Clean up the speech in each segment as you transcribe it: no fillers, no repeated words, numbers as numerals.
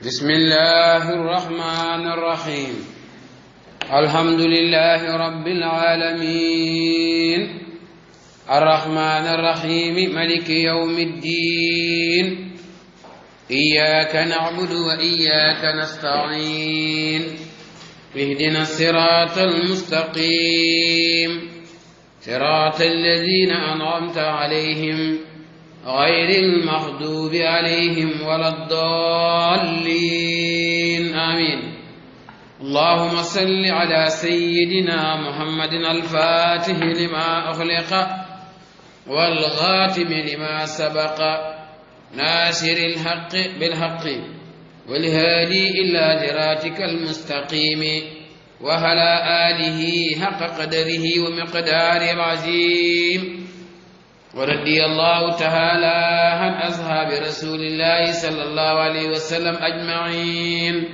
بسم الله الرحمن الرحيم الحمد لله رب العالمين الرحمن الرحيم ملك يوم الدين إياك نعبد وإياك نستعين اهدنا الصراط المستقيم صراط الذين أنعمت عليهم غير المغضوب عليهم ولا الضالين آمين اللهم صل على سيدنا محمد الفاتح لما أغلق والغاتم لما سبق ناصر الحق بالحق والهادي إلى صراطك المستقيم وعلى آله حق قدره ومقداره العظيم ورضي الله تعالى عن أصحاب رسول الله صلى الله عليه وسلم أجمعين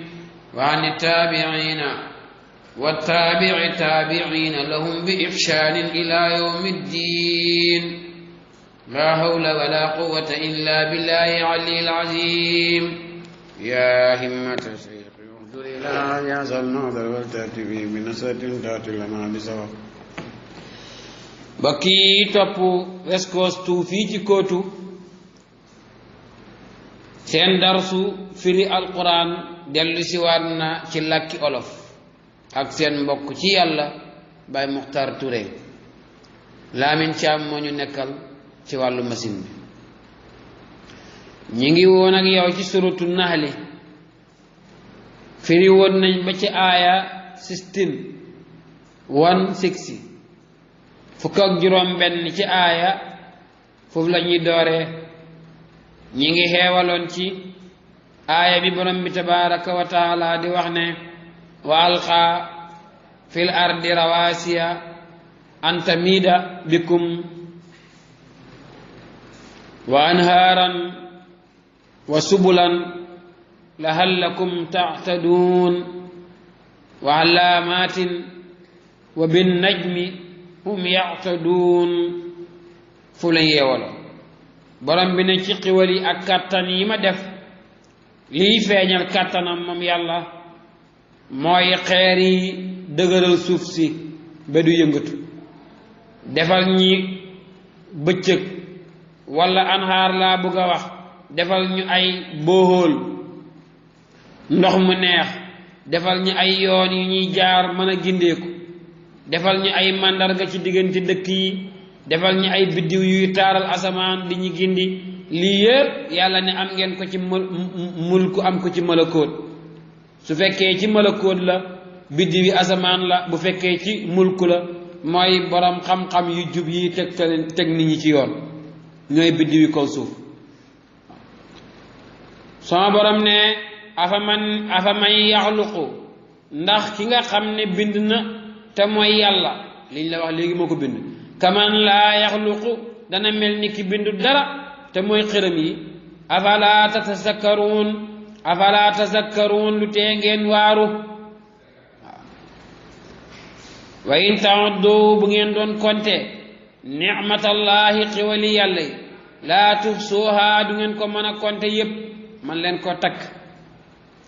وعن التابعين والتابع التابعين لهم بإحسان إلى يوم الدين لا حول ولا قوة إلا بالله العلي العظيم يا همة الشيخ احضر إلى هذا النهضة والتأتي به بنصرة تأتي لنا بسبب bakki topp West Coast 2 fii ci kootu seen darsu firi alquran dellu siwaat na ci làkki olof ak seen mbokk ci yàlla Baye Muxtar Touré Lamin Caam moo ñu nekkal ci wàllu machine bi ñi ngi woon ak yow ci suratu Nahli firi woon nañ ba ci aaya 160 fukk ak juróom benn ci aaya foofu la ñuy dooree ñi ngi xeewaloon ci aaya bi borom bi tabaraka wa taala di wax ne wa alqa fil ardi rawasiya an tamida bikum wa anhaaran wa subulan lahallakum tahtadun wa alaamatin wa bin najmi hum yaqtaduun fu la yeewaloo borom bi ne ci xiwal yi ak kàttan yi ma def liy feeñal kàttanam moom yàlla mooy xeer yi dëgëral suuf si ba du yëngatu defal ñi bëccëg walla anhaar laa bëgg a wax defal ñu ay boohóol ndox mu neex defal ñu ay yoon yu ñuy jaar mën a gindeeku defal ñu ay màndarga ci diggante dëkk yi defal ñu ay biddiw yuy taaral asamaan di ñu gindi lii yëpp yàlla ne am ngeen ko ci mulku am ko ci malakóot su fekkee ci malakóot la biddiw yi asamaan la bu fekkee ci mulku la mooy borom xam-xam yu jub yi teg nit ñi ci yoon ñooy biddiw yi kaw suuf sama borom ne afaman yaxluqu ndax ki nga xam ne bind na te mooy yàlla liñ la wax léegi moo ko bind kaman laa yaxluqu dana mel ni ki bindu dara te mooy xërëm yi afala tasakkaruun lu tee ngeen waaru wa in ta'uddu bu ngeen doon konte nicmatallahi xiwali yàlla yi laa tuhsuha du ngeen ko mën a konte yépp man leen ko takk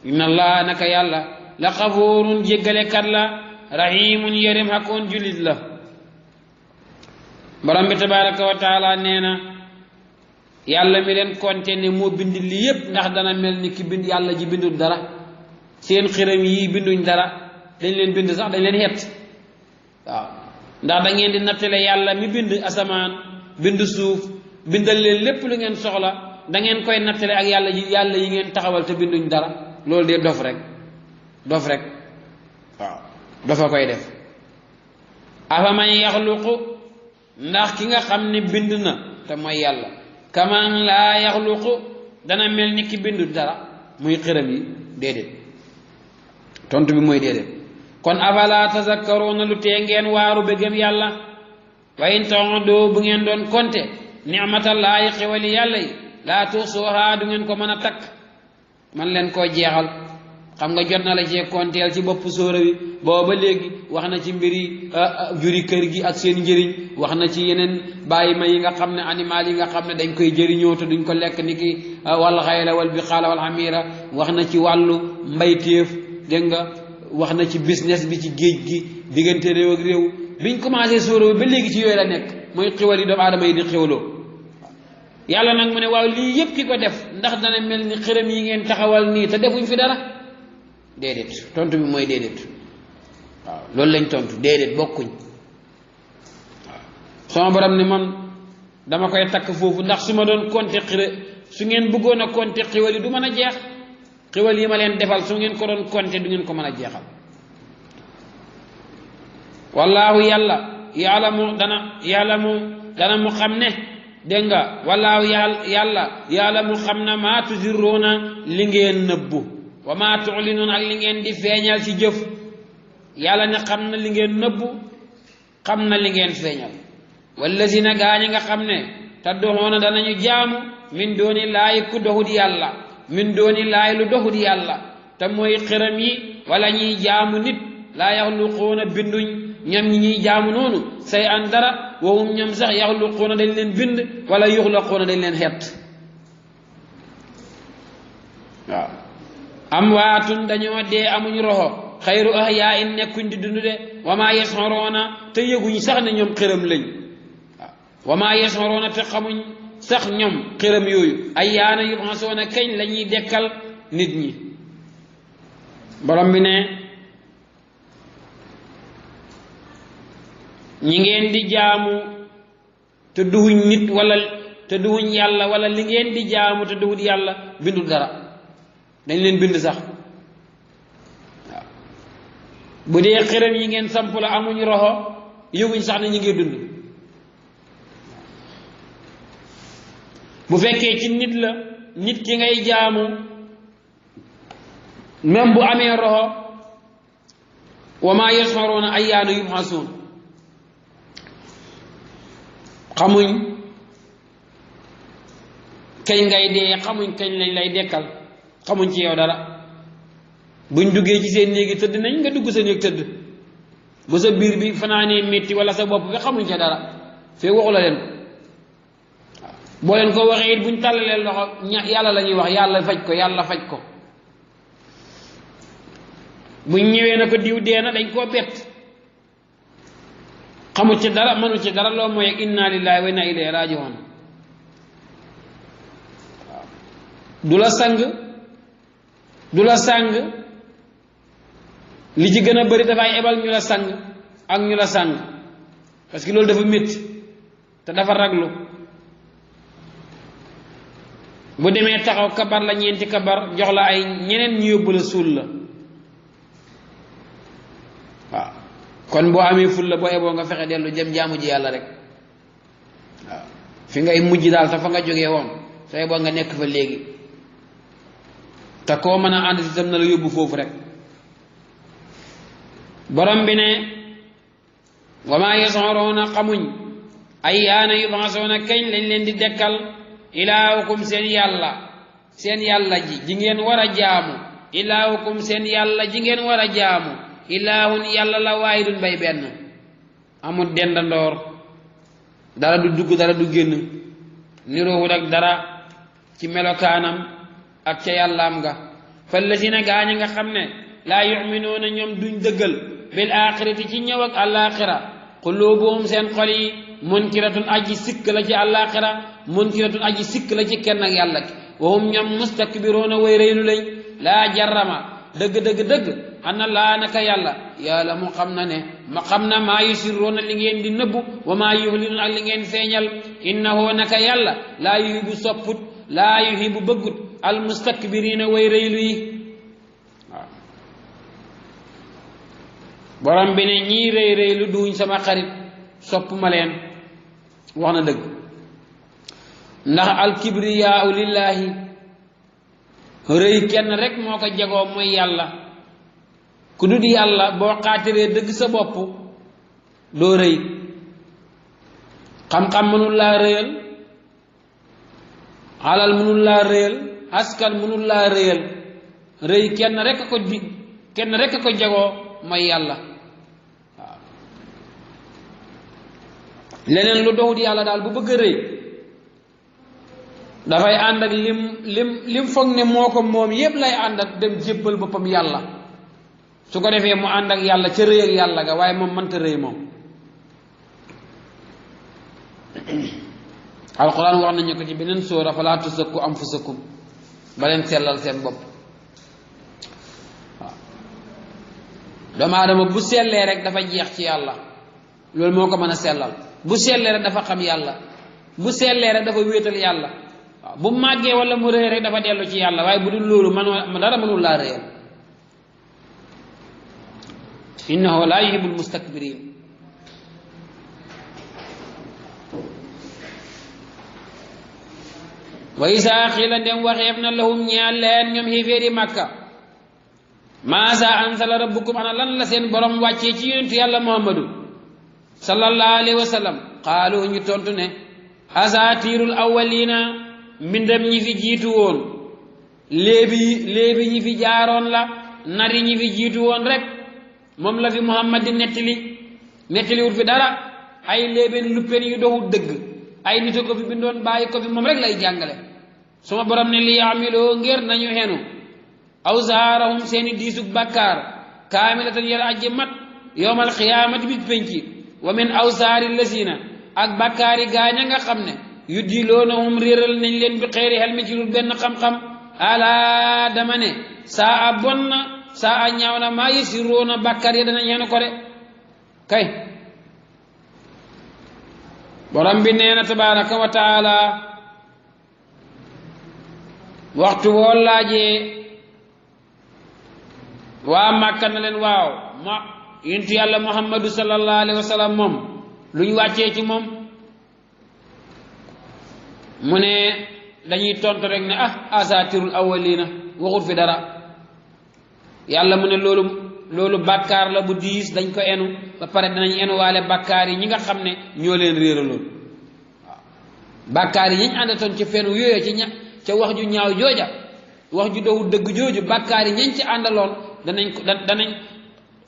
inna allah naka yàlla la xafuurun jéggalekat la rahimun yërëm xakoon jullit la borom bi tabaraka wa taala nee na yàlla mi leen konte ne moo bind lii yépp ndax dana mel ni ki bind yàlla ji bindul dara seen xiram yi binduñ dara dañ leen bind sax dañ leen xett waaw ndax da ngeen di nattale yàlla mi bind asamaan bind suuf bindal leen lépp lu ngeen soxla da ngeen koy nattale ak yàlla yi ngeen taxawal te binduñ dara loolu de dof rek waaw dafa koy def afaman yaxluqu ndax ki nga xam ne bind na te mooy yàlla kaman laa yaxluqu dana mel ni ki bindu dara muy xiram yi déedéet tontu bi mooy déedéet kon afala tazakkaruuna lu tee ngeen waaru ba gëm yàlla wa in ta'uddu bu ngeen doon konte nicmatallaahi xewali yàlla yi laa tuxsuuhaa du ngeen ko mën a takk man leen koo jeexal xam nga jot na la cee konteel ci bopp sóora bi booba léegi wax na ci mbiri juri kër gi ak seen njëriñ wax na ci yeneen bàyyi ma yi nga xam ne animal yi nga xam ne dañ koy jëriñoo te duñ ko lekk ni ki wal xayla wal bixaala wal xamira wax na ci wàllu mbaytéef dégg nga wax na ci business bi ci géej gi diggante réew ak réew biñ commencé sóora bi ba léegi ci yooyu la nekk mooy xiwal yi doomu aadama yi di xiwaloo yàlla nag mu ne waaw lii yëpp ki ko def ndax dana mel ni xërëm yi ngeen taxawal nii te defuñ fi dara déedéet tontu bi mooy déedéet waaw loolu lañ tontu déedéet bokkuñ waaw sama borom ne man dama koy takk foofu ndax su ma doon compter su ngeen bëggoon a compter xiwal yi du mën a jeex xiwal yi ma leen defal su ngeen ko doon compter du ngeen ko mën a jeexal wallaahu yàlla dana mu xam ne dégg nga wallaahu yàlla mu xam na maa tusirruuna li ngeen nëbbu wa maa tu'linuun ak li ngeen di feeñal ci jëf yàlla ne xam na li ngeen nëbbu xam na li ngeen feeñal wallazina gaañi nga xam ne tadduxoona danañu jaamu min dooni laayi ku doxut yàlla min dooni laayi lu doxut yàlla te mooy xëram yi wala ñuy jaamu nit laa yaxluquuna binduñ ñoom ñi ñuy jaamu noonu say an dara wowum ñoom sax yaxluquuna dañ leen bind wala yuxlaquuna dañ leen xett waaw amwaatun dañoo dee amuñ roxo xayru ahyaa in nekkuñ di dund de wa maa yash'uruuna te yëguñ sax ne ñoom xëram lañ waaw wa maa yash'uruuna te xamuñ sax ñoom xëram yooyu ayyaana yub'asuuna kañ la ñuy dekkal nit ñi borom bi ne ñi ngeen di jaamu te duhuñ nit wala te duhuñ yàlla wala li ngeen di jaamu te duhut yàlla bindul dara dañ leen bind sax waaw bu dee xërëm yi ngeen samp la amuñ roxo yëguñ sax ne ñi ngi dund bu fekkee ci nit la nit ki ngay jaamu même bu amee roxo wa maa yash'uruuna ayyaana yub'asuun xamuñ kañ ngay dee xamuñ kañ lañ lay dekkal xamuñ ci yow dara buñ duggee ci seen néegi tëdd nañ nga dugg sa néeg tëdd bu sa biir bi fanaanee métti wala sa bopp bi xamuñ ca dara fee waxu la leen ko waaw boo leen ko waxee it buñ tàllalee loxo yàlla la ñuy wax yàlla faj ko buñ ñëwee na ko diw dee na dañ koo bett xamul ci dara mënu ci dara loo mooy ak inna lillahi wa inna ilayhi raji'un waaw du la sang li ci gën a bëri dafay ebal ñu la sang ak ñu la sang parce que loolu dafa métti te dafa raglu bu demee taxaw kabar la ñeenti kabar jox la ay ñeneen ñu yóbbu la suul la waaw kon boo amee ful la boo eboo nga fexe dellu jëm jaamu ji yàlla rek waaw fi ngay mujj daal te fa nga jógee woon soo eboo nga nekk fa léegi te koo mën a ànd si tam na la yóbbu foofu rek borom bi ne wa maa yash'uruuna xamuñ ayyaana yub'asuuna kañ lañ leen di dekkal ilaahukum seen yàlla ji ngeen war a jaamu ilaahukum seen yàlla ji ngeen war a jaamu ilaahun yàlla la waahidun bay benn amul dendandoor dara du dugg dara du génn niroowul ak dara ci melokaanam ak ca yàllaam nga fallazina gaañi nga xam ne laa yuminuuna ñoom duñ dëggal bil axirati ci ñëw ak àllaaxira quluubuhum seen xol yi munkiratun aji sikk la ci àllaaxira munkiratun aji sikk la ci kenn ak yàlla ki wahum ñoom mustakbiruuna way rëylu lañ laa jarrama dëgg ana laa naka yàlla mu xam na ne ma xam na maa yusirruuna li ngeen di nëbbu wa maa yuxlinuuna ak li ngeen feeñal innahu naka yàlla laa yuhibu sopput laa yuhibu bëggut al mustakbiriina way rëylu yi waaw borom bi ne ñii rëy rëylu duuñ sama xarit sopp ma leen wax na dëgg ndax alkibriyaau lillaahi rëy kenn rek moo ko jagoo mooy yàlla ku dul yàlla boo xaatiree dëgg sa bopp doo rëy xam-xam mënul laa rëyal alal mënul laa rëyal askan mënul laa rëyal rëy kenn rek ko jagoo mooy yàlla waaw leneen lu doxut yàlla daal bu bëgg a rëy dafay ànd ak lim foog ne moo ko moom yépp lay ànd ak dem jébbal boppam yàlla su ko defee mu ànd ak yàlla ca rëy ak yàlla ga waaye moom mënta rëy moom alquran wax nañu ko ci beneen sóora falaa tuzakku anfusakum ba leen sellal seen bopp waaw doomu aadama bu sellee rek dafa jeex ci yàlla loolu moo ko mën a sellal bu sellee rek dafa xam yàlla bu sellee rek dafa wéetal yàlla waaw bu màggee wala mu rëy rek dafa dellu ci yàlla waaye bu dul loolu man dara mënul laa rëyal innahu laa yuhibbul mustakbirin wa isaa xiila ndem waxeef na lahum ñeel leen ñoom xéeféeri màkka maasa ansala rabbukum ana lan la seen borom wàccee ci yonentu yàlla muhammadu sallallahu alayhi wa sallam qaalu ñu tontu ne asaatiirul awwalina mbindam ñi fi jiitu woon léebi ñi fi jaaroon la nari ñi fi jiitu woon rek moom la fi muhammad di nettali wut fi dara ay léebeen luppeen yu doxut dëgg ay nit ko fi bindoon bàyyi ko fi moom rek lay jàngale suma borom ne li yaamiloo ngir nañu xenu awsaarahum seeni diisug bàkkaar kaamilatan yar ajji mat yowmal xiyaamati bis penci wa min awsaari lasina ak bàkkaari gaaña nga xam ne yu diloonahum réeral nañ leen bi xeeri xel mi ci lu benn xam-xam alaa dama ne saa a bon na saa a ñaaw na maa yasiroona bàkkaar ya danañ xenu ko de kay borom bi nee na tabaraka wa taala waxtu woo laajee waa Màkka na leen waaw ma yonentu yàlla muhammadu sallallahu alayhi wa sallam moom lu ñu wàccee ci moom mu ne dañuy tontu rek ne asatirul awwalina waxut fi dara yàlla mu ne loolu bàkkaar la bu diis dañ ko enu ba pare danañ enuwaale bàkkaar yi ñi nga xam ne ñoo leen réeraloon waaw bàkkaar yi ñiñ àndatoon ci fen yooyu ca wax ju ñaaw jooja wax ju dowul dëgg jooju bàkkaar yi ñañ ci àndaloon danañ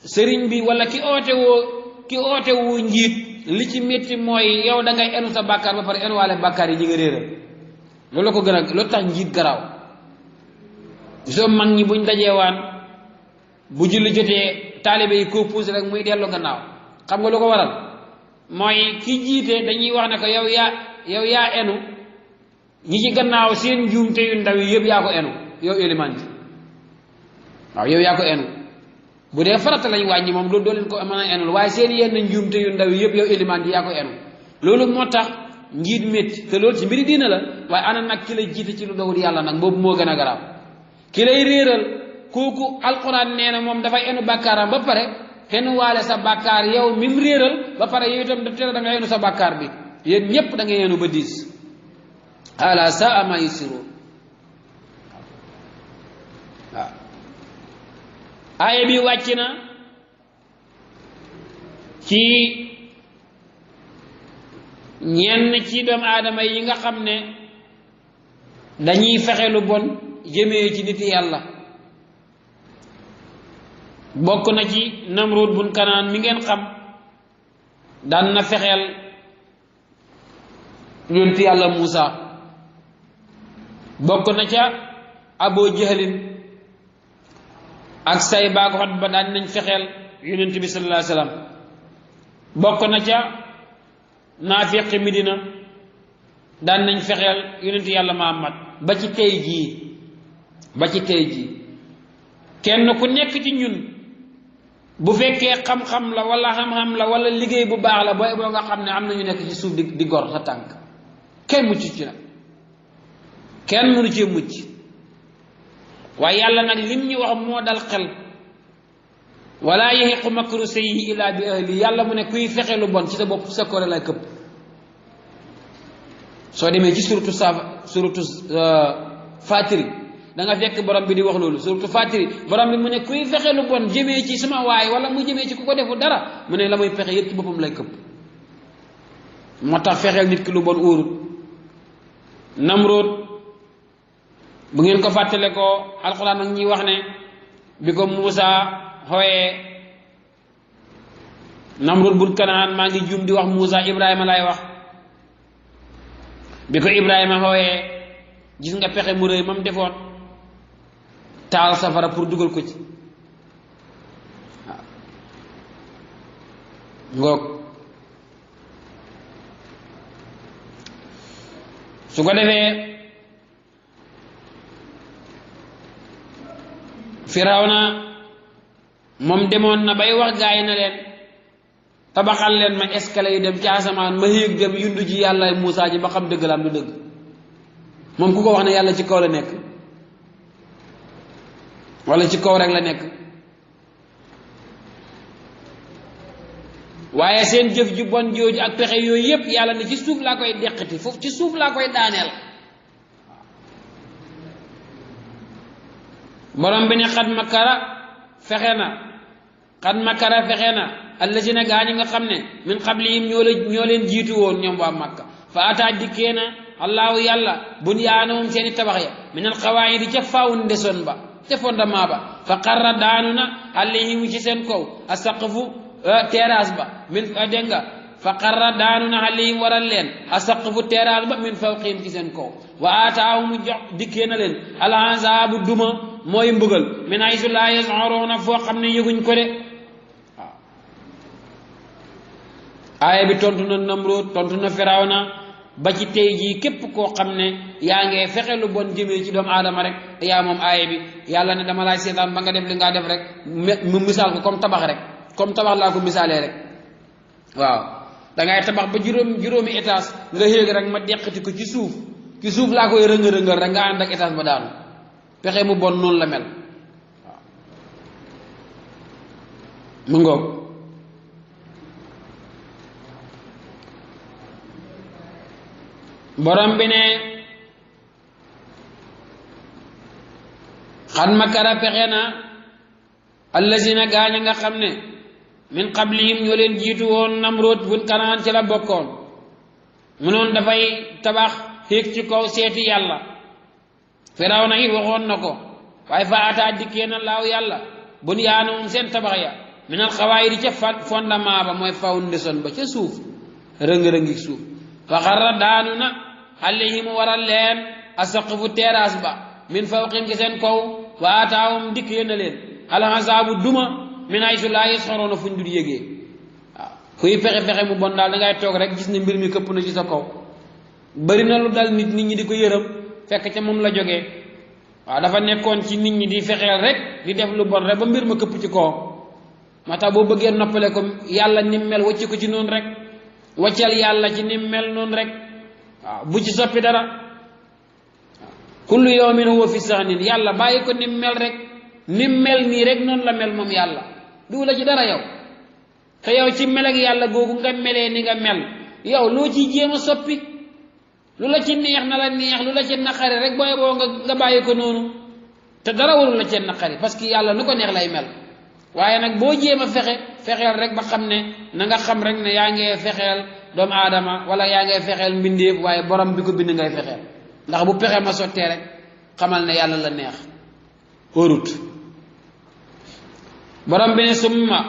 sëriñ bi wala ki oote woo njiit li ci métti mooy yow da ngay enu sa bàkkaar ba pare enuwaale bàkkaar yi ñi nga réeral loolu ko gën a loolu tax njiit garaaw gisoo mag ñi buñ dajeewaan bu julli jotee taalibe yi ko puus rek muy dellu gannaaw xam nga lu ko waral mooy ki jiite dañuy wax ne ko yow yaa enu ñi ci gannaaw seen njuumte yu ndaw yi yëpp yaa ko enu yow éliman ji waaw yow yaa ko enu bu dee farata lañ wàññi moom loolu doo leen ko mën a enul waaye seen yenn njuumte yu ndaw yi yëpp yow éliman ji yaa ko enu loolu moo tax njiit métti te loolu ci mbiri diina la waaye ana nag ki lay jiite ci lu dowul yàlla nag boobu moo gën a garaaw ki lay réeral kooku alquran nee na moom dafay enu bàkkaaram ba pare xenu waale sa bàkkaar yow mim réeral ba pare yow itam daf tere da nga enu sa bàkkaar bi yéen ñépp da nga enu ba diis ala saa ma yusiruun waaw aaya bi wàcc na ci ñenn ci doomu aadama yi nga xam ne dañuy fexe lu bon jëmee ci nit yàlla bokk na ci Namrud bun Kanaan mi ngeen xam daan na fexeel yonent yàlla Muusa bokk na ca Abu Jahlin ak Sayba ak Utba daan nañ fexeel yonent bi sallallahu alayhi wa sallam bokk na ca naafiqi Medina daan nañ fexeel yonent yàlla Muhammad ba ci tey jii kenn ku nekk ci ñun bu fekkee xam-xam la wala xam-xam la wala liggéey bu baax la boo nga xam ne am na ñu nekk ci suuf di gor sa tànk kenn mucc ci nag kenn mënu cee mucc waaye yàlla nag lim ñu wax moo dal xel wala yahiqu makru sayyi illa bi ahli yàlla mu ne kuy fexe lu bon ci sa bopp sa koore lay këpp soo demee ci suratu Fatiri da nga fekk borom bi di wax loolu suratu Fatiri borom bi mu ne kuy fexe lu bon jëmee ci sama waay wala mu jëmee ci ku ko defu dara mu ne la muy fexe yëpp ci boppam lay këpp moo tax fexeel nit ki lu bon óorut Namrood bu ngeen ko fàttale ko alquran ak ñi wax ne bi ko Muusa xooyee Namrud bun Kanaan maa ngi juum di wax Muusa Ibrahima lay wax bi ko Ibrahima xooyee gis nga pexe mu rëy mam defoon taal safara pour dugal ko ci ngoog su ko defee Firawna moom demoon na bay wax gaay na leen tabaxal leen ma escalier yu dem ci asamaan ma yéeg dem yundu ji yàlla Muusa ji ba xam dëgg la am du dëgg moom ku ko wax ne yàlla ci kaw la nekk wala ci kaw rek la nekk waaye seen jëf ju bon jooju ak pexe yooyu yépp yàlla ne ci suuf laa koy deqati foofu ci suuf laa koy daaneel borom bi ne xad makara fexe na allazina gaa ñi nga xam ne min qablihim ñoo leen jiitu woon ñoom waa Makka fa ataa dikkee na allahu yàlla bunyaanahum seeni tabax ya min al qawaayidi ca faawun ndesoon ba ca fondement ba fa qarra daanu na alayhim ci seen kaw asaqfu terrasse ba min dégg nga fa qarra daanu na alayhim waral leen asaqfu terrasse ba min fawqihim ci seen kaw wa aataahum jox dikkee na leen al azaabu duma mooy mbugal min haysu laa yash'uruuna foo xam ne yëguñ ko de waaw aaya bi tontu na Namrud tontu na Firawna ba ci tey jii képp koo xam ne yaa ngee fexe lu bon jëmee ci doomu aadama rek yaa moom aaya bi yàlla ne dama laay seetaan ba nga def li ngaa def rek mu misaal ko comme tabax rek comme tabax laa ko misaalee rek waaw dangay tabax ba juróomi étage nga yéeg rek ma deqati ko ci suuf laa koy rënga-rëngal rek nga ànd ak étage ba daanu pexe mu bon noonu la mel waaw mu ngoog borom bi ne xad makara pexe na allazina gaañ nga xam ne min qablihim ñoo leen jiitu woon Namrud bun Kanaan ci la bokkoon mu noonu dafay tabax xiig ci kaw seeti yàlla Firawna it waxoon na ko waaye fa ataa dikkee na laaw yàlla bunyaanahum seen tabax ya min al xawaayidi ca fondement ba mooy foundation ba ca suuf rëng-rëngi suuf fa xarra daanu na alayhim waral leen asaqfu terrasse ba min fawqihim ci seen kaw wa aataahum dikkee na leen al azaabu duma min haysu laa yash'uruuna fuñ dul yégee waaw kuy fexe mu bon daal dangay toog rek gis ne mbir mi këpp na ci sa kaw bari na lu dal nit ñi di ko yërëm fekk ca moom la jógee waaw dafa nekkoon ci nit ñi di fexeel rek di def lu bon rek ba mbir ma këpp ci kawam moo tax boo bëggee noppale ko yàlla nim mel wacci ko ci noonu rek waccal yàlla ci nim mel noonu rek waaw bu ci soppi dara kullu yawmin huwa fi sahnin yàlla bàyyi ko nim mel rek nim mel nii rek noonu la mel moom yàlla du la ci dara yow te yow ci mel ak yàlla googu nga melee ni nga mel yow loo ciy jéem a soppi lu la ci neex na la neex lu la ci naqari rek booy boo nga bàyyi ko noonu te dara warul la ci naqari parce que yàlla nu ko neex lay mel waaye nag boo jéem a fexeel rek ba xam ne na nga xam rek ne yaa ngee fexeel doomu aadama wala yaa ngee fexeel mbindeef waaye borom bi ko bind ngay fexeel ndax bu pexe ma sottee rek xamal ne yàlla la neex warut borom bi ne summa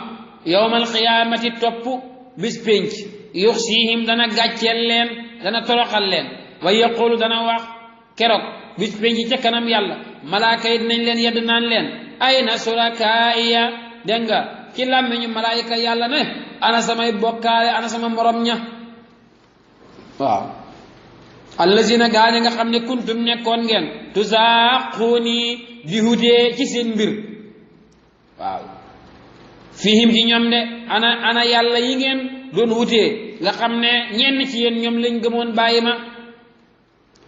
yawmal qiyaamati topp bis pénc yuxsihim dana gàcceel leen dana toroxal leen wa yaqulu dana wax keroog bis pénc ca kanam yàlla malaaka yi dinañ leen yedd naan leen ayna surakaaya dégg nga ci làmmiñu malaayika yàlla ne ana samay bokkaale ana sama morom ña waaw allazina gaaña nga xam ne kuntum nekkoon ngeen tusaaquuni di hutee ci seen mbir waaw fihim ci ñoom de ana yàlla yi ngeen doon hutee nga xam ne ñenn ci yéen ñoom lañ gëmoon bàyyi ma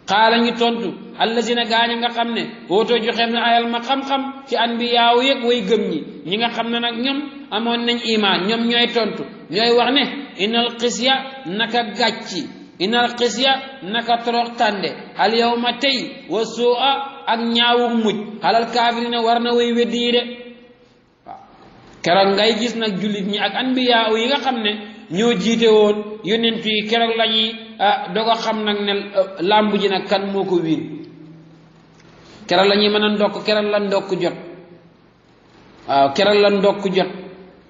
xaala ñu tontu allazina gaaña nga xam ne wootoo joxeem na ayal ma xam-xam ci anbiyaaw yëg way gëm ñi nga xam ne nag ñoom amoon nañ imaan ñoom ñooy tontu ñooy wax ne inal xisya naka gàcci inal xisya naka torox tànde al yawma tey wa su'a ak ñaawu mujj alal kaafirina war na way weddi yi de waaw keroog ngay gis nag jullit ñi ak anbiyaaw yi nga xam ne ñoo jiite woon yonent yi keroog lañuy doog a xam nag ne làmb ji nag kan moo ko wiin keral la ñuy mën a ndokk keral la ndokk jot waaw keral la ndokk jot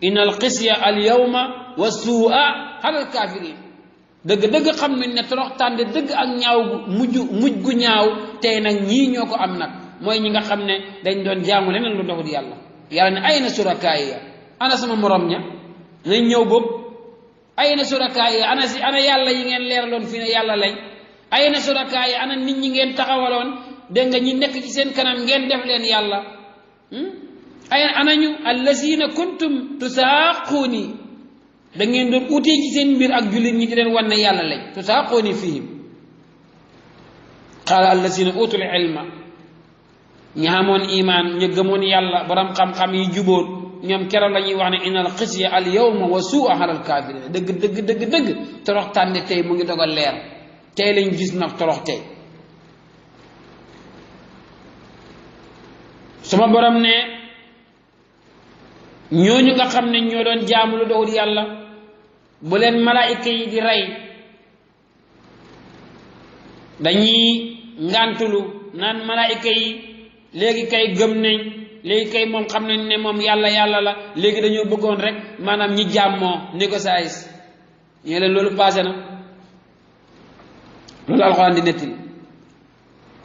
innal xisya al yawma wa suua alal kafirin dëgg-dëgg xam nañ ne toroxtànde dëgg ak ñaaw mujj gu ñaaw tey nag ñii ñoo ko am nag mooy ñi nga xam ne dañ doon jaamu leneen lu doxul yàlla yàlla ne ay na surakaay ya ana sama morom ña nañ ñëw boobu ay na surakaay ya ana yàlla yi ngeen leeraloon fii ne yàlla lañ ay na surakaay ya ana nit ñi ngeen taxawaloon dégg nga ñi nekk ci seen kanam ngeen def leen yàlla ay anañu allazina kuntum tusaaquuni da ngeen doon utee ci seen mbir ak jullit ñi di leen wan ne yàlla lañ tusaaquuni fihim qaala allazina utul ilma ñi xamoon iman ñu gëmoon yàlla borom xam-xam yi juboon ñoom keroog la ñuy wax ne innal xisya al yawma wa suua alal kaafiriin dëgg torox tànne tey mu ngi dogal leer tey lañ gis nag torox tey suma borom ne ñooñu nga xam ne ñoo doon jaamu lu doxul yàlla bu leen malaayika yi di rey dañuy ngàntulu naan malaayika yi léegi kay gëm nañ léegi kay moom xam nañ ne moom yàlla la léegi dañoo bëggoon rek maanaam ñi jàmmoo négocier ñu leen loolu passé na loolu alxuraan di nettali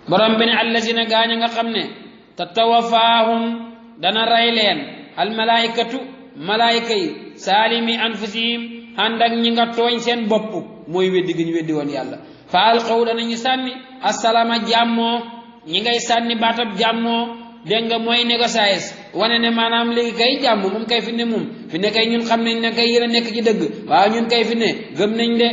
borom bi ne allazina gaañ nga xam ne tatawafaahum dana rey leen almalaikatu malaayika yi saalimi anfusihim ànd ak ñi nga tooñ seen bopp mooy weddi gi ñu weddi woon yàlla fa alxaw danañu sànni asalaama jàmmoo ñi ngay sànni baatab jàmmoo dégg nga mooy négocier wane ne maanaam léegi kay jàmm moom kay fi ne moom fi ne kay ñun xam nañ ne kay yéen a nekk ci dëgg waaw ñun kay fi ne gëm nañ de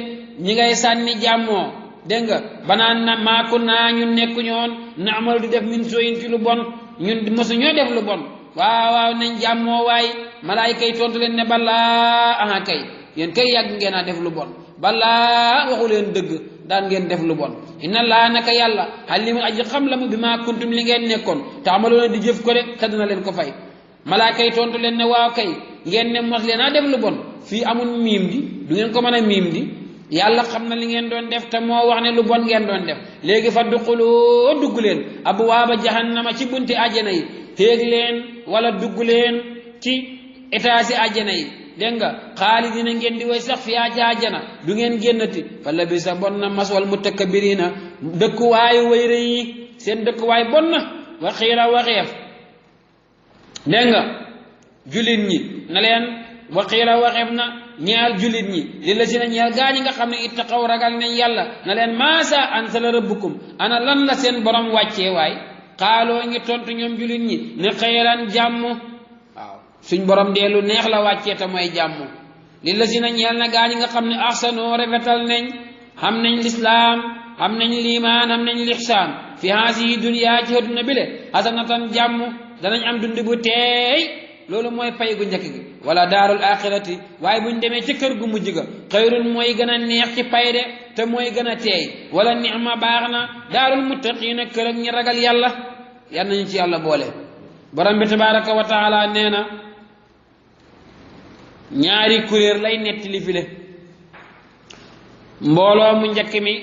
ñi ngay sànni jàmmoo dégg nga banaan na maaku naa ñun nekkuñoon na amal di def min sooyin ci lu bon ñun mosu ñoo def lu bon waaw nañ jàmmoo waay malaayika yi tontu leen ne balaa aha kay yéen kay yàgg ngeen a def lu bon balaa waxu leen dëgg daan ngeen def lu bon inna laa naka yàlla alimun aji xam la mu bi maa kuntum li ngeen nekkoon te amaloon di jëf ko de te dina leen ko fay malaayika yi tontu leen ne waaw kay ngeen ne mos leen a def lu bon fii amul miim di du ngeen ko mën a miim di yàlla xam na li ngeen doon def te moo wax ne lu bon ngeen doon def léegi fa duxuloo dugg leen abwaaba jahannama ci bunti àjjana yi téeg leen wala dugg leen ci étage àjjana yi dégg nga xaalidina ngeen di way sax fiyaa ci àjjana du ngeen génnati fa la bi sa bon na maswal mutakabbirina dëkkuwaayu way rëy yi seen dëkkuwaay bon na waxiila waxeef dégg nga jullit ñi na leen waxiila waxeef na ñeel jullit ñi li la si na ñeel gaa ñi nga xam ne ittaqaw ragal nañ yàlla na leen maasa ansala rabbukum ana lan la seen borom wàccee waay xaaloo ngi tontu ñoom jullit ñi ne xayran jàmm waaw suñ borom dee lu neex la wàccee te mooy jàmm li la si na ñeel na gaa ñi nga xam ne ahsanoo rafetal nañ xam nañ lislaam xam nañ liimaan xam nañ lixsaan fi haasihi dunya ci àdduna bi le hasanatan jàmm danañ am dund bu teey loolu mooy pay gu njëkk gi wala daarul axirati waaye buñ demee ci kër gu mujj ga xayrun mooy gën a neex ci pay de te mooy gën a teey wala nixma baax na daarul muttaqiina kër ak ñi ragal yàlla yal nañu ci yàlla boole borom bi tabaraka wa taala nee na ñaari kuréer lay nettali file mbooloo mu njëkk mi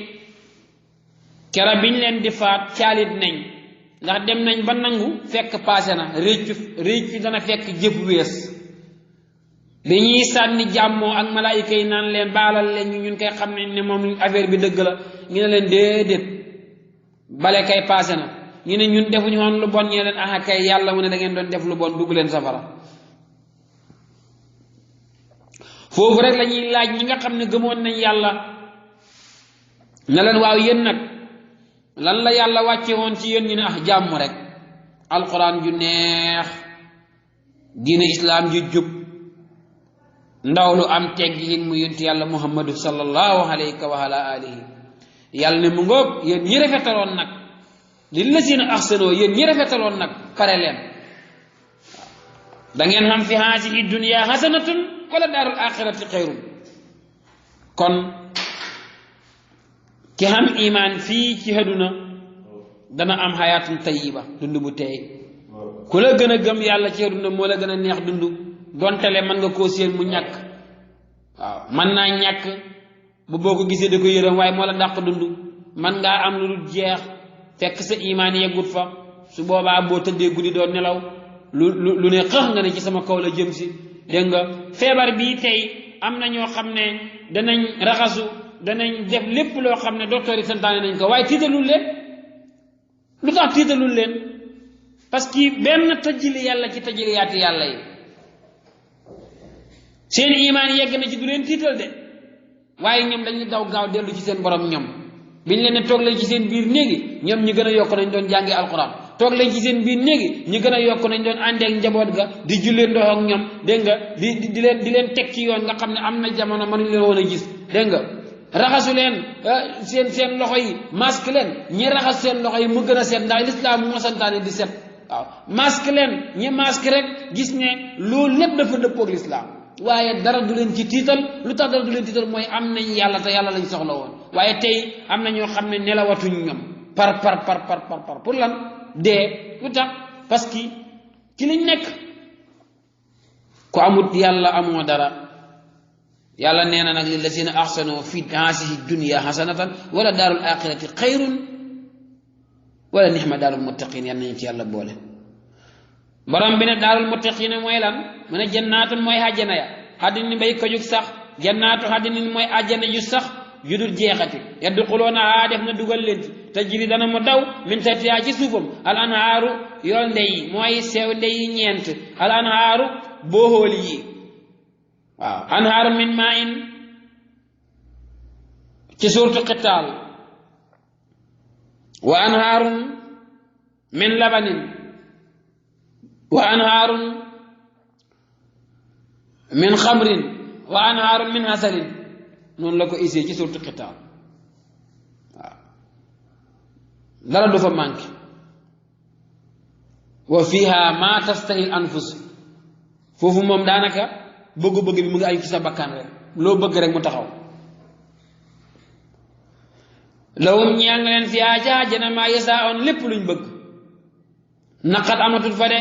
kera biñ leen di faat caalit nañ ndax dem nañ ba nangu fekk paase na réccu dana fekk jëf wees bi ñuy sànni jàmmoo ak malaayika yi naan leen baalal leen ñun kay xam nañ ne moom affaire bi dëgg la ñu ne leen déedéet bale kay paase na ñu ne ñun defuñu woon lu bon ñu ne leen aha kay yàlla mu ne da ngeen doon def lu bon dugg leen safara foofu rek la ñuy laaj ñi nga xam ne gëmoon nañ yàlla ne leen waaw yéen nag lan la yàlla wàcce woon ci yéen ñu ne jàmm rek alquran ju neex diine islaam ju jub ndaw lu am teggin mu yonent yàlla muhammadu sallallahu alayhi wa ala alihi yàlla ne mu ngoog yéen ñi rafetaloon nag lillazina ahsanoo yéen ñi rafetaloon nag pare leen da ngeen xam fi haasihi dunya hasanatun wala daarul axirati xayrun kon ki xam iman fii ci àdduna dana am xayaatun tayiba dund bu teey ku la gën a gëm yàlla ci àdduna moo la gën a neex dund dontele mën nga koo séen mu ñàkk waaw mën naa ñàkk bu boo ko gisee da ko yërëm waaye moo la dàq dund mën ngaa am lu dul jeex fekk sa iman yeggut fa su boobaa boo tëddee guddi doo nelaw lu ne xëx nga ne ci sama kaw la jëm si dégg nga feebar bii tey am na ñoo xam ne danañ raxasu danañ def lépp loo xam ne docteur yi santaane nañ ko waaye tiitalul leen lu tax tiitalul leen parce que benn tëjjili yàlla ci tëjjiliyaati yàlla yi seen imaan yegg na ci du leen tiital de waaye ñoom dañuy daw gaaw dellu ci seen borom ñoom biñ leen ne toog leen ci seen biir néegi ñoom ñu gën a yokk nañ doon jàngi alquran toog leen ci seen biir néegi ñu gën a yokk nañ doon àndeek njaboot ga di jullee ndox ak ñoom dégg nga di leen teg ci yoon nga xam ne am na jamono mënuñ leen woon a gis dégg nga raxasu leen seen loxo yi masque leen ñi raxas seen loxo yi mu gën a set ndax lislaam moo santaane di set waaw masque leen ñi masque rek gis ne loolu lépp dafa dëppoog lislaam waaye dara du leen ci tiital lu tax dara du leen tiital mooy am nañ yàlla te yàlla lañ soxla woon waaye tey am na ñoo xam ne nelawatuñ ñoom par pour lan dee lu tax parce que ci liñ nekk ku amut yàlla amoo dara yàlla nee na nag lillazina ahsanu fi haasihi dunya hasanatan wala daarul axirati xayrun wala nixma daarul muttaqin yal nañu ci yàlla boole borom bi ne daarul muttaqin mooy lan mu ne jannaatun mooy àjjana ya xaddinin bay ko jug sax jannaatu xaddinin mooy àjjana ju sax ju dul jeexati yadxuluunahaa def na dugal leen ci tajri dana mu daw min tahtihaa ci suufam al anhaaru yool ndey mooy sew ndey ñeent al anhaaru boohool yi waaw anhaaru min maa in ci suurtu Qitaal wa anhaarun min labanin wa anhaarun min xamrin wa anhaarun min asalin noonu la ko isee ci suurtu Qitaal waaw dara du fa manqué wa fiha ma tastahi l anfus foofu moom daanaka bëgg-bëgg bi mu ngi ay ci sa bakkan rek loo bëgg rek mu taxaw lawum ñeel na leen fiha ca àjjana maa yasaa'oon lépp luñ bëgg naqar amatul fa de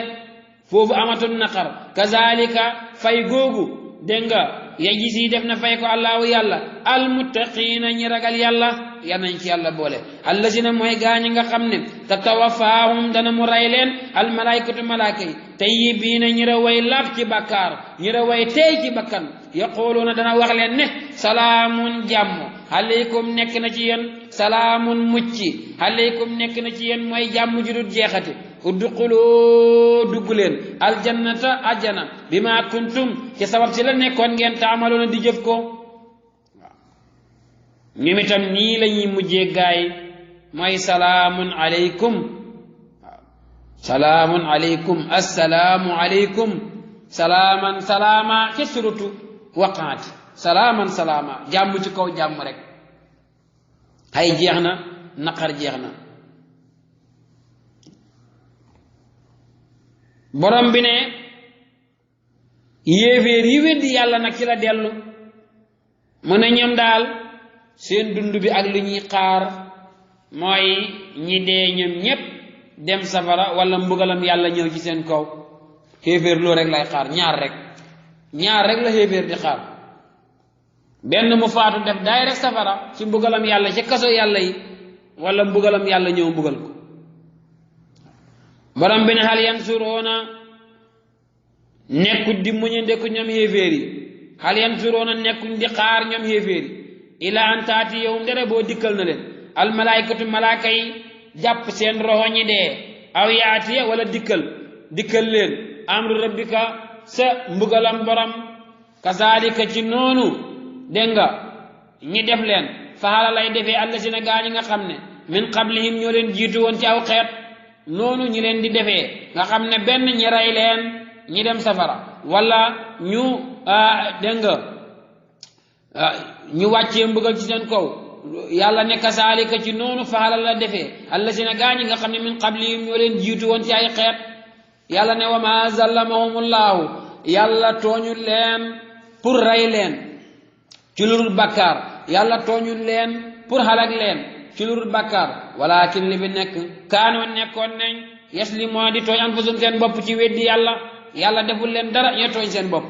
foofu amatul naqar kazalika fay googu dégg nga yajzi def na fay ko allahu yàlla almuttaqiina ñi ragal yàlla yal nañ ci yàlla boole allazina mooy gaañi nga xam ne tatawafaahum dana mu rey leen almalaykatu malaaka yi tayyibiina ñi ra way laab ci bàkkaar ñi ra way teey ci bakkan yaquluuna dana wax leen ne salaamun jàmm aleykum nekk na ci yéen salaamun mucci aleykum nekk na ci yéen mooy jàmm ju dul jeexati udxuluu dugg leen aljannata ajjana bi ma kuntum ci sabab si la nekkoon ngeen taamaloona di jëf ko waaw ñoom itam nii la ñuy mujjee gaay mooy salaamun aleykum waaw salaamun aleykum assalaamu aleykum salaaman salaama ci surutu waqaati salaaman salaama jàmm ci kaw jàmm rek ay jeex na naqar jeex na borom bi ne yéeféer yi weddi yàlla nag ci la dellu mu ne ñoom daal seen dund bi ak lu ñuy xaar mooy ñi dee ñoom ñépp dem safara wala mbugalam yàlla ñëw ci seen kaw xéeféer loo rek lay xaar ñaar rek la xéeféer di xaar benn mu faatu def daay rek safara ci mbugalam yàlla ci kaso yàlla yi wala mbugalam yàlla ñëw mbugal ko borom bi ne hal yansuruuna nekkut di muñe ndekku ñoom xéeféer yi hal yansuruuna nekkuñ di xaar ñoom xéeféer yi ila an taati yow ndere boo dikkal na leen almalaykatu malaaka yi jàpp seen roxo ñi dee aw yaatiya wala dikkal leen amru rabbika sa mbugalam borom kazalika ci noonu dégg nga ñi def leen faxala lay defee allasina gaa ñi nga xam ne min qablihim ñoo leen jiitu woon ci aw xeet noonu ñi leen di defee nga xam ne benn ñi rey leen ñi dem safara wala ñu dégg nga ñu wàccee mbugal ci seen kaw yàlla ne kasaalika ci noonu faxala la defee allasina gaa ñi nga xam ne min qablihim ñoo leen jiitu woon ci ay xeet yàlla ne wa ma zallamahumullaahu yàlla tooñu leen pour rey leen ci lu dul bàkkaar yàlla tooñu leen pour halak leen ci lu dul bàkkaar walakin li bi nekk kaanoon nekkoon nañ yaslimoo di tooñ anfusum seen bopp ci weddi yàlla deful leen dara ñoo tooñ seen bopp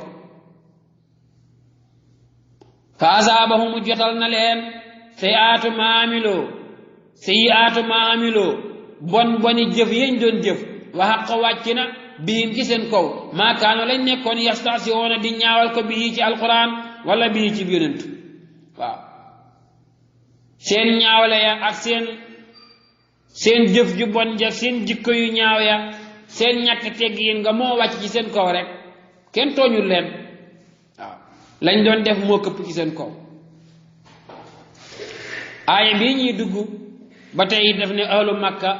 fa asaabahumu jotal na leen sayiaatu ma amiloo bon boni jëf yañ doon jëf wa xaqa wàcc na bihim ci seen kaw maa kaano lañ nekkoon yastasiwoona di ñaawal ko bii ci alquran wala bii ci yonent waaw seen ñaawle ya ak seen jëf ju bon ja seen jikko yu ñaaw ya seen ñàkk teggin nga moo wàcc ci seen kaw rek kenn tooñul leen waaw lañ doon def moo këpp ci seen kaw aaya bii ñuy dugg ba tey def ne ahlu makka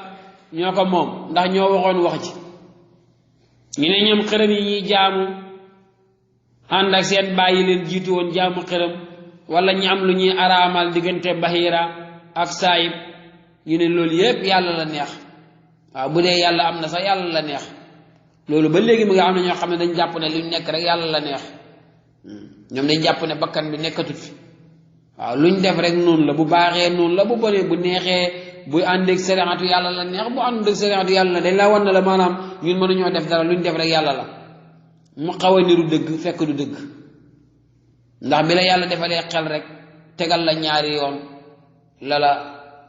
ñoo ko moom ndax ñoo waxoon wax ji ñu ne ñoom xërëm yi ñuy jaamu ànd ak seen bàyyi leen jiitu woon jaamu xërëm wala ñu am lu ñuy araamal diggante bahira ak saayib ñu ne loolu yépp yàlla la neex waaw bu dee yàlla am na sax yàlla la neex loolu ba léegi mu nga am na ñoo xam ne dañ jàpp ne luñ nekk rek yàlla la neex ñoom dañ jàpp ne bakkan bi nekkatut fi waaw luñ def rek noonu la bu baaxee noonu la bu bonee bu neexee bu àndeeg sariatu yàlla la neex bu àndeeg sariatu yàlla la dañ la wan na la maanaam ñun mënuñoo def dara luñ def rek yàlla la mu xaw a niru dëgg fekk du dëgg ndax bi la yàlla defalee xel rek tegal la ñaari yoon la la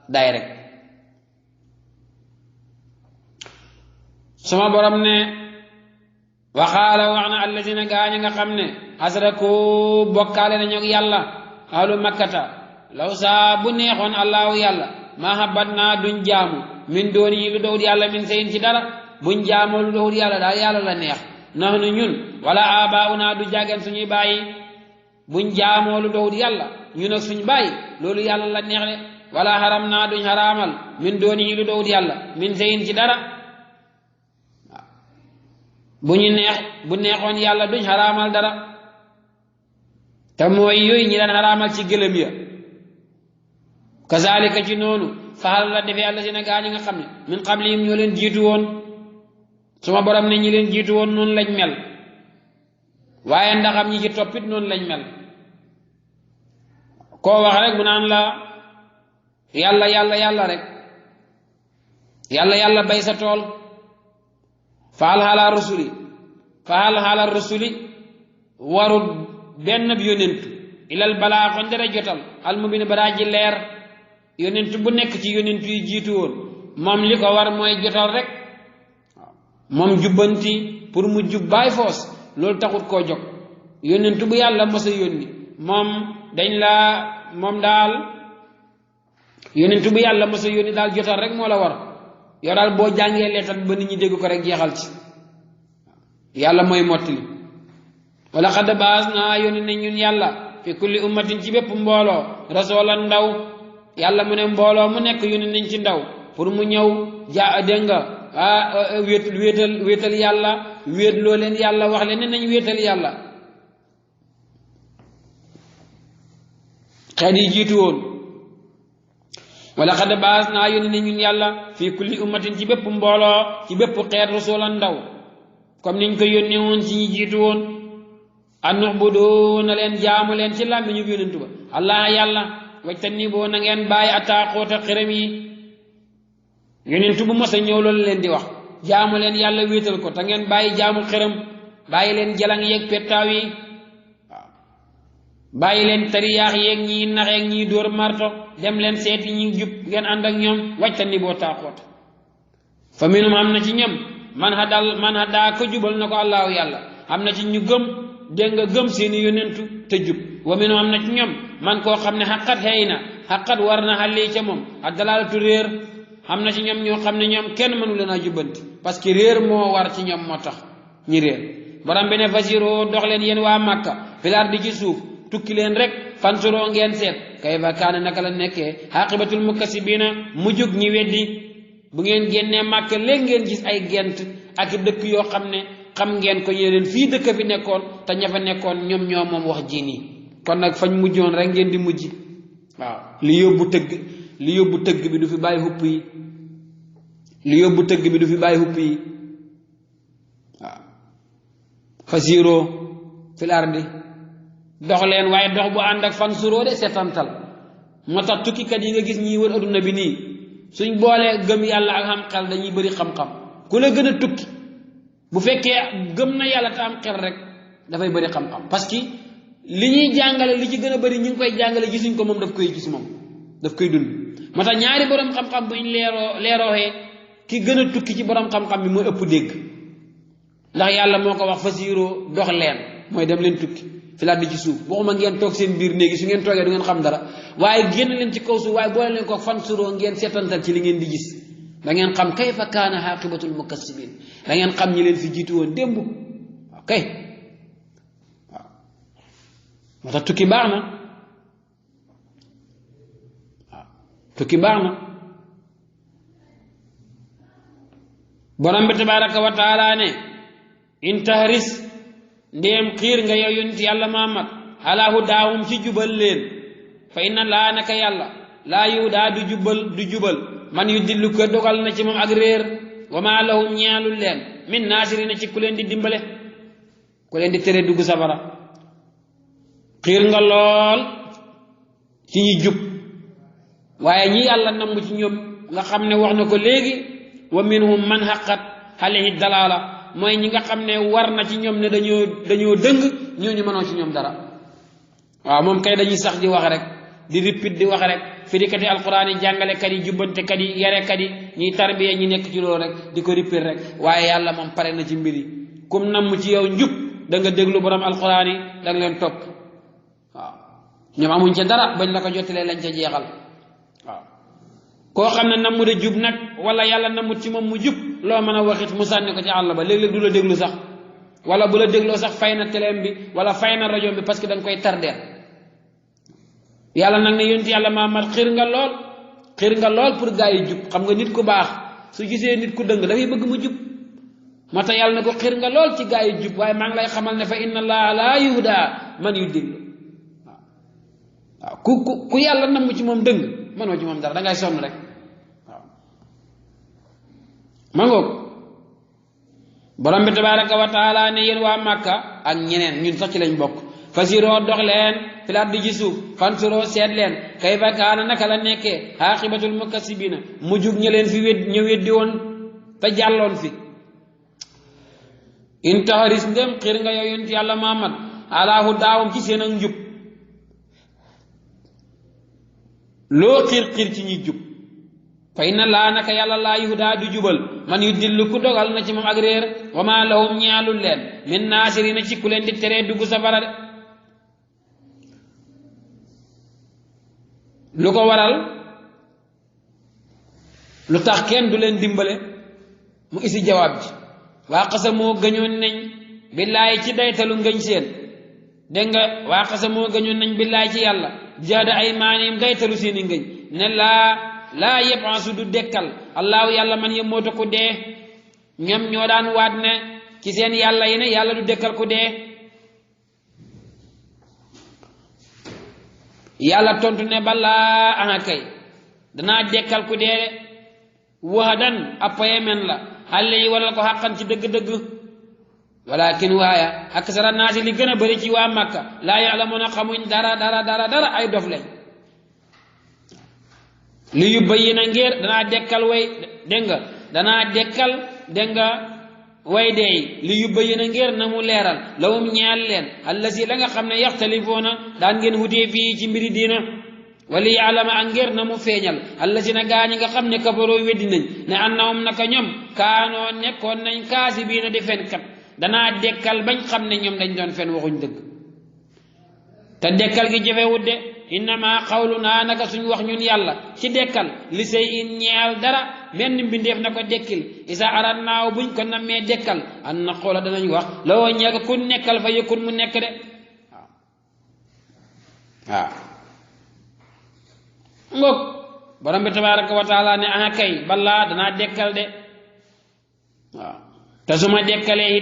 day rek suma borom ne waxaala wax na alladina gaaña nga xam ne asraku bokkaale nañu ak yàlla ahlu makkata law saa bu neexoon allahu yàlla maa habat naa duñ jaamu min dooni yi lu dowut yàlla min sayin ci dara buñ jaamoo lu dowut yàlla daal yàlla la neex nax nu ñun wala abaawu naa du jàggeen suñuy bàyyi buñ jaamoo lu dowut yàlla ñun ak suñ bàyyi loolu yàlla la neex de wala haram naa duñ haraamal min dooni yi lu dowut yàlla min sayin ci dara bu neexoon yàlla duñ haraamal dara te mooy yooyu ñi daan haraamal ci gëlëm ya kazalika ci noonu faxal la defee àlla seen gaa ñi nga xam ne min qablihim ñoo leen jiitu woon suma borom ne ñi leen jiitu woon noonu lañ mel waaye ndaxam ñi ci toppit noonu lañ mel koo wax rek mu naan la yàlla yàlla yàlla rek yàlla yàlla bay sa tool faxal xaala rusuli warul benn bi yónentu ilal balaa kon dara jotal almubin baraa ji leer yónentu bu nekk ci yónentu yi jiitu woon moom li ko war mooy jotal rek moom jubbanti pour mu jub baay foos loolu taxut koo jóg yónentu bu yàlla mos a yónni moom daal yónentu bu yàlla mos a yónni daal jotal rek moo la war yow daal boo jàngee leetal ba nit ñi dégg ko rek jeexal ci yàlla mooy mottali wala xad baas naa yónni nañ ñun yàlla fi kulli ummatin ci bépp mbooloo rasoolan ndaw yàlla mu ne mbooloo mu nekk yónni nañ ci ndaw pour mu ñëw dégg nga wéetal yàlla wéet loo leen yàlla wax leen ne nañ wéetal yàlla xeet yi jiitu woon wala xad baas naa yónni nañ ñun yàlla fi kulli ummatin ci bépp mbooloo ci bépp xeet rasoolan ndaw comme niñ ko yónnee woon ci ñi jiitu woon an ubudu na leen jaamu leen ci làmmiñu yónentu ba allah yàlla wajtani boo na ngeen bàyyi ataaxoota xërëm yi yónentu bu mos a ñëw loolu leen di wax jaamu leen yàlla wéetal ko te ngeen bàyyi jaamu xërëm bàyyi leen jalang yeeg pettaaw yi waaw bàyyi leen tariyaax yeeg ñii naxeeg ñii dóor marto dem leen seeti ñi jub ngeen ànd ak ñoom wajtani boo taaxoota fa minum am na ci ñoom man hadaa ko jubal na ko allahu yàlla am na ci ñu gëm dégg nga gëm seeni yónentu te jub wa minhum am na ci ñoom man koo xam ne xaqat xëy na xaqat war na xale ca moom ak dalaalatu réer am na ci ñoom ñoo xam ne ñoom kenn mënu leen a jubbanti parce que réer moo war ci ñoom moo tax ñi réer borom bi ne fasiroo dox leen yéen waa Màkka filaar di ci suuf tukki leen rek fansuroo ngeen seet kayfa kaana naka la nekkee aqibatul mukkasibiina mu jóg ñi weddi bu ngeen génnee Màkka léegi ngeen gis ay gent ak dëkk yoo xam ne xam ngeen ko yéen fii dëkk fi nekkoon te ña fa nekkoon ñoom ñoo moom wax ji nii kon nag fañ mujjoon rek ngeen di mujj waaw li yóbbu tëgg bi du fi bàyyi xupp yi waaw fasiroo fil ardi dox leen waaye dox bu ànd ak fansuroo de setantal moo tax tukkikat yi nga gis ñiy wër adduna bi nii suñ boolee gëm yàlla ak xam xel dañuy bëri xam-xam ku la gën a tukki bu fekkee gëm na yàlla te am xel rek dafay bëri xam-xam parce que li ñuy jàngale li ci gën a bëri ñu ngi koy jàngale gisuñ ko moom daf koy gis moom daf koy dund moo tax ñaari borom xam-xam buñ leerooxee ki gën a tukki ci borom xam-xam bi mooy ëpp dégg ndax yàlla moo ko wax fasiiroo dox leen mooy dem leen tukki fi laa di ci suuf waxuma ngeen toog seen biir néegi su ngeen toogee du ngeen xam dara waaye génn leen ci kaw suuf waaye boole leen ko fan suroo ngeen seetantal ci li ngeen di gis da ngeen xam kayfa kaana xaaqibatul mukassibin da ngeen xam ñi leen fi jiitu woon démb ok waaw moo tax tukki baax na waaw tukki baax na borom bi tabaraka wa taala ne in tahris ndéem xiir nga yow yonent yàlla Muhammad ala hudaahum ci jubal leen fa inna laa naka yàlla laa yudaa du jubal man yu dillu ko dogal na ci moom ak réer wa maa lahum ñaalul leen min naasirina ci ku leen di dimbale ku leen di tere dugg safara xiir nga lool ci ñi jub waaye ñi yàlla namm ci ñoom nga xam ne wax na ko léegi wa minhum man haqqat alayhi dalaala mooy ñi nga xam ne war na ci ñoom ne dañoo dëng ñooñu mënoo ci ñoom dara waaw moom kay dañuy sax di wax rek di répéter di wax rek firikati alquran yi jàngalekat yi jubbantekat yi yarekat yi ñuy tarbiya ñi nekk ci loolu rek di ko répéter rek waaye yàlla moom pare na ci mbir yi kum namm ci yow njub da nga déglu borom alquran yi da nga leen topp waaw ñoom amuñ ca dara bañ la ko jottalee lañ ca jeexal waaw koo xam ne namm de jub nag wala yàlla nammut ci moom mu jub loo mën a waxit mu sànni ko ci àll ba léeg-léeg du la déglu sax wala bu la dégloo sax fay na téléem bi wala fay na rajo bi parce que da nga koy tardeel yàlla nag ne yonent yàlla Muhammad xiir nga lool pour gaa yi jub xam nga nit ku baax su gisee nit ku dëng dafay bëgg mu jub moo tax yàlla na ko xiir nga lool ci gaa yi jub waaye maa ngi lay xamal ne fa inna allaha laa yuhdaa man yudillu waaw ku yàlla namm ci moom dëng mënoo ci moom dara da ngay sonn rek waaw ma ngoog borom bi tabaraka wa taala ne yéen waa Màkka ak ñeneen ñun sax ci lañ bokk fasiroo dox leen filaat di ci suuf fansuroo seet leen kayfa kaana naka la nekkee aaqibatul mukassibina mu jug ña leen fi ña weddi woon te jàlloon fi in taxaris ndem xiir nga yow yonent yàlla Muhammad alaahu daawum ci seen ak njub loo xiir ci ñi jub fa inna laa naka yàlla laa yuhdaa du jubal man yu dillu ku dogal na ci moom ak réer wa maa lahum ñaalul leen min naasirina ci ku leen di teree dugg safara de lu ko waral lu tax kenn du leen dimbale mu isi jawaab ji waa qasamoo gëñoon nañ billaahi ci daytalu ngëñ seen dégg nga waa qasamoo gëñoon nañ billaahi ci yàlla jaada ay maanim daytalu seeni ngëñ ne laa yeb'asu du dekkal allahu yàlla man yemmoota ku dee ñoom ñoo daan waat ne ci seen yàlla yi ne yàlla du dekkal ku dee yàlla tontu ne balaa ana kay danaa dekkal ku dee de wahadan appaye men la xale yi waral ko xàqan ci dëgg-dëgg walakin waaya aksara naasi li gën a bëri ci waa Makka laa ya'lamuuna xamuñ dara ay dof lañ li yubayyina ngir danaa dekkal way dégg nga danaa dekkal dégg nga way deey li yubayyina ngir na mu leeral lawum ñeel leen allasi la nga xam ne yaxtalifoona daan ngeen wutee fii ci mbiri diina wali yaalama ak ngir na mu feeñal allasi na gaa ñi nga xam ne kafaroo weddi nañ ne annahum naka ñoom kaanoo nekkoon nañ kaasibiina di fenkat danaa dekkal bañ xam ne ñoom dañ doon fen waxuñ dëgg te dekkal gi jafewut de innama xawlunaa naka suñ wax ñun yàlla ci dekkal li say in ñeel dara benn mbindeef na ko dekkil isa arat naaw buñ ko nammee dekkal an na xoola danañ wax lawoo ñeel ku nekkal fa yëkkun mu nekk de waaw ngoog borom bi tabaraka wa taala ne aha kay balaa danaa dekkal de waaw te su ma dekkalee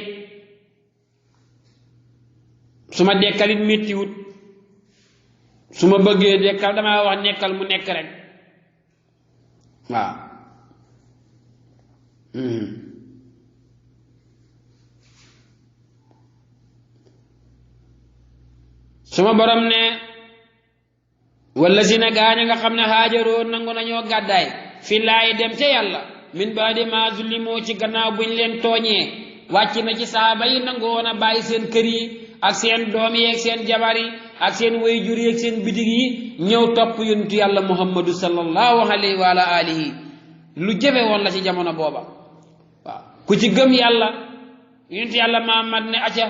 it méttiwut su ma bëggee dekkal damaa wax nekkal mu nekk rek waaw suma borom ne wala si na gaaña nga xam ne haajaroo nangu nañoo gàddaay fi laay dem ca yàlla min baadi maa zullimoo ci gannaaw buñ leen tooñee wàcc na ci saaba yi nangu woon a bàyyi seen kër yi ak seen doom yi ak seen jabar yi ak seen wayjur yi ak seen bitig yi ñëw topp yonentu yàlla muhammadu sallallahu alayhi wa ala alihi lu jafe woon la ci jamono booba waaw ku ci gëm yàlla yonent yàlla Muhammad ne acca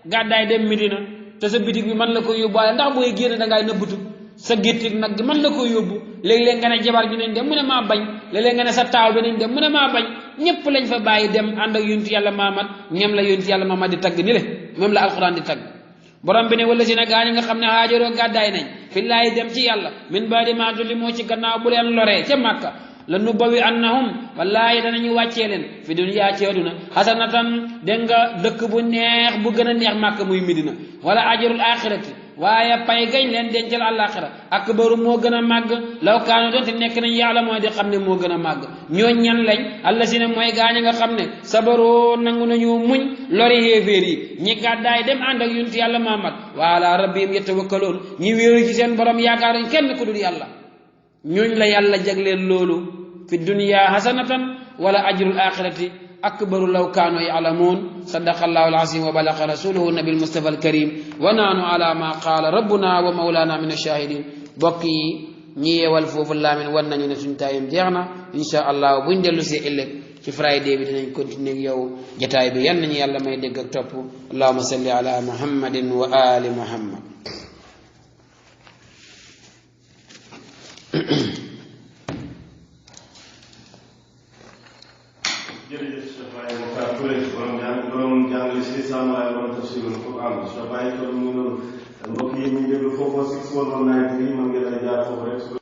gàddaay dem Medina te sa bitig bi mën la ko yóbbaale ndax booy génn da ngay nëbbatu sa géttig nag gi mën la ko yóbbu léeg-léeg nga ne jabar ji nañ dem mu ne maa bañ léeg-léeg nga ne sa taaw bi nañ dem mu ne maa bañ ñëpp lañ fa bàyyi dem ànd ak yonent yàlla Muhammad ñoom la yonent yàlla Muhammad di tagg ni le moom la alquran di tagg borom bi ne wala si na gaa ñi nga xam ne haajaroo gàddaay nañ fillaahi dem ci yàlla min baadi maa tulli moo ci gannaaw bu leen loree ca Màkka la nu bawi annahum wallaahi danañu wàccee leen fi duniyaa ci àdduna xasanatan dégg nga dëkk bu neex bu gën a neex Màkka muy Medina wala ajrul axirati waaye pay gañ leen dencal àllaaxira akbaru moo gën a màgg law kaanu doonte nekk nañ yàlla mooy di xam ne moo gën a màgg ñooñ ñan lañ alla si ne mooy gaañ nga xam ne sabaroo nangu nañu muñ lori xéeféer yi ñi gàddaay dem ànd ak yonent yàlla Muhammad wa ala rabbihim yatawakkaloon ñi wéeru ci seen borom yaakaaruñ kenn ku dul yàlla ñooñ la yàlla jagleel loolu fi dunya hasanatan wala ajrul axirati akbaru law kaanu ya'lamuun sadaqa allahu al-azim wa balaga rasuluhu nabi al-mustafa al-karim wa naanu ala ma qaala rabbuna wa mawlana min ash-shahidin bokk yi ñi yeewal foofu laamin wan nañu ne suñ taayam jeex na insha allah buñ dellu see ëllëg ci friday bi dinañ continuer ak yow jataay bi yan nañu yàlla may dégg ak topp allahumma salli ala muhammadin wa ali muhammad jërëjëf Cheikh Baye Mokhtar Touré borom jàngale si sàmmalaay borom tafsirul Quran Cheikh Baye Touré mu ngi noonu mbokk yi ñu déglu foofu 619 mën ngeen a jaar foofu rek